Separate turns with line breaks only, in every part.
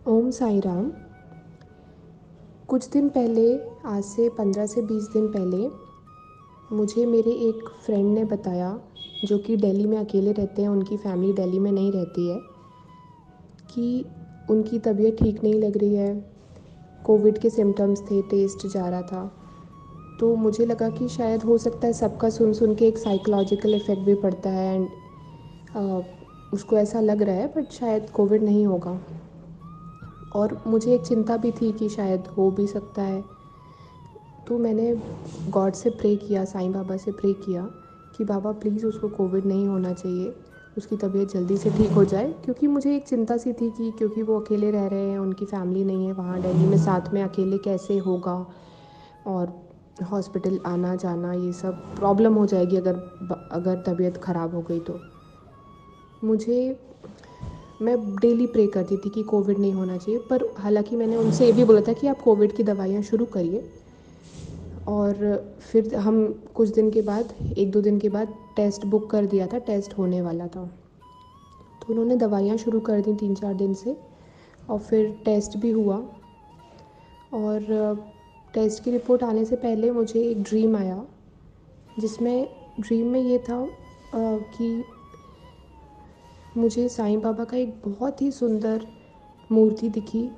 ओम साई राम। कुछ दिन पहले, आज से 15 से 20 दिन पहले, मुझे मेरे एक फ्रेंड ने बताया, जो कि दिल्ली में अकेले रहते हैं, उनकी फैमिली दिल्ली में नहीं रहती है, कि उनकी तबीयत ठीक नहीं लग रही है। कोविड के सिम्टम्स थे, टेस्ट जा रहा था। तो मुझे लगा कि शायद हो सकता है सबका सुन सुन के एक साइकोलॉजिकल इफ़ेक्ट भी पड़ता है, एंड उसको ऐसा लग रहा है, बट शायद कोविड नहीं होगा। और मुझे एक चिंता भी थी कि शायद हो भी सकता है। तो मैंने गॉड से प्रे किया, साईं बाबा से प्रे किया कि बाबा प्लीज़ उसको कोविड नहीं होना चाहिए, उसकी तबीयत जल्दी से ठीक हो जाए। क्योंकि मुझे एक चिंता सी थी कि क्योंकि वो अकेले रह रहे हैं, उनकी फैमिली नहीं है वहाँ दिल्ली में, साथ में अकेले कैसे होगा, और हॉस्पिटल आना जाना ये सब प्रॉब्लम हो जाएगी अगर तबीयत ख़राब हो गई तो। मुझे मैं डेली प्रे करती थी कि कोविड नहीं होना चाहिए, पर हालांकि मैंने उनसे ये भी बोला था कि आप कोविड की दवाइयाँ शुरू करिए। और फिर हम कुछ दिन के बाद, 1-2 दिन के बाद टेस्ट बुक कर दिया था, टेस्ट होने वाला था। तो उन्होंने दवाइयाँ शुरू कर दी 3-4 दिन से, और फिर टेस्ट भी हुआ। और टेस्ट की रिपोर्ट आने से पहले मुझे एक ड्रीम आया, जिसमें ड्रीम में ये था कि मुझे साईं बाबा का एक बहुत ही सुंदर मूर्ति दिखी,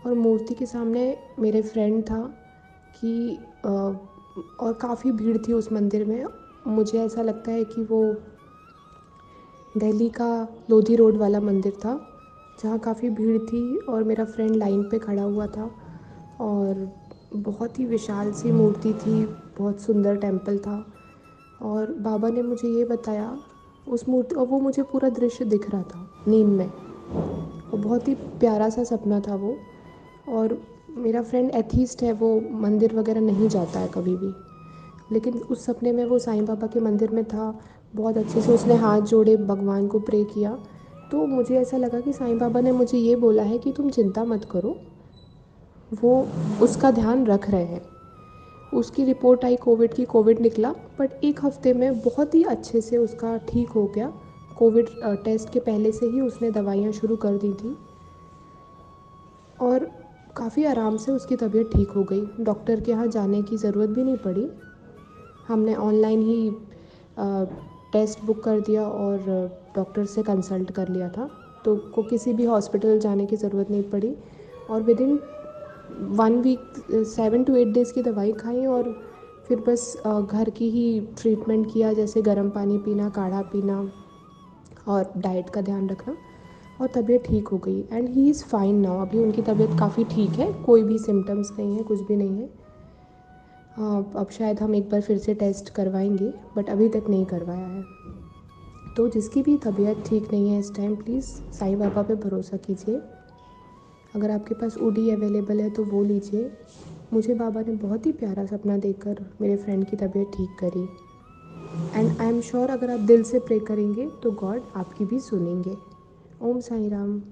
और मूर्ति के सामने मेरे फ्रेंड था कि और काफ़ी भीड़ थी उस मंदिर में। मुझे ऐसा लगता है कि वो दिल्ली का लोधी रोड वाला मंदिर था, जहाँ काफ़ी भीड़ थी, और मेरा फ्रेंड लाइन पे खड़ा हुआ था। और बहुत ही विशाल सी मूर्ति थी, बहुत सुंदर टेम्पल था। और बाबा ने मुझे ये बताया उस मूर्ति, और वो मुझे पूरा दृश्य दिख रहा था नींद में, और बहुत ही प्यारा सा सपना था वो। और मेरा फ्रेंड एथीस्ट है, वो मंदिर वगैरह नहीं जाता है कभी भी, लेकिन उस सपने में वो साईं बाबा के मंदिर में था। बहुत अच्छे से उसने हाथ जोड़े, भगवान को प्रे किया। तो मुझे ऐसा लगा कि साईं बाबा ने मुझे ये बोला है कि तुम चिंता मत करो, वो उसका ध्यान रख रहे हैं। उसकी रिपोर्ट आई कोविड की, कोविड निकला, बट 1 हफ्ते में बहुत ही अच्छे से उसका ठीक हो गया। कोविड टेस्ट के पहले से ही उसने दवाइयाँ शुरू कर दी थी, और काफ़ी आराम से उसकी तबीयत ठीक हो गई। डॉक्टर के यहाँ जाने की ज़रूरत भी नहीं पड़ी। हमने ऑनलाइन ही टेस्ट बुक कर दिया और डॉक्टर से कंसल्ट कर लिया था, तो को किसी भी हॉस्पिटल जाने की ज़रूरत नहीं पड़ी। और विदिन 1 वीक 7 to 8 डेज़ की दवाई खाई, और फिर बस घर की ही ट्रीटमेंट किया, जैसे गर्म पानी पीना, काढ़ा पीना, और डाइट का ध्यान रखना, और तबीयत ठीक हो गई। And he is fine now. अभी उनकी तबीयत काफ़ी ठीक है, कोई भी सिम्टम्स नहीं है, कुछ भी नहीं है। हाँ, अब शायद हम एक बार फिर से टेस्ट करवाएंगे, बट अभी तक नहीं करवाया है। तो जिसकी भी तबीयत ठीक नहीं है इस टाइम, प्लीज़ साईं बाबा पे भरोसा कीजिए। अगर आपके पास ओडी अवेलेबल है तो वो लीजिए। मुझे बाबा ने बहुत ही प्यारा सपना देकर मेरे फ्रेंड की तबीयत ठीक करी। एंड आई एम श्योर अगर आप दिल से प्रे करेंगे तो गॉड आपकी भी सुनेंगे। ओम साई राम।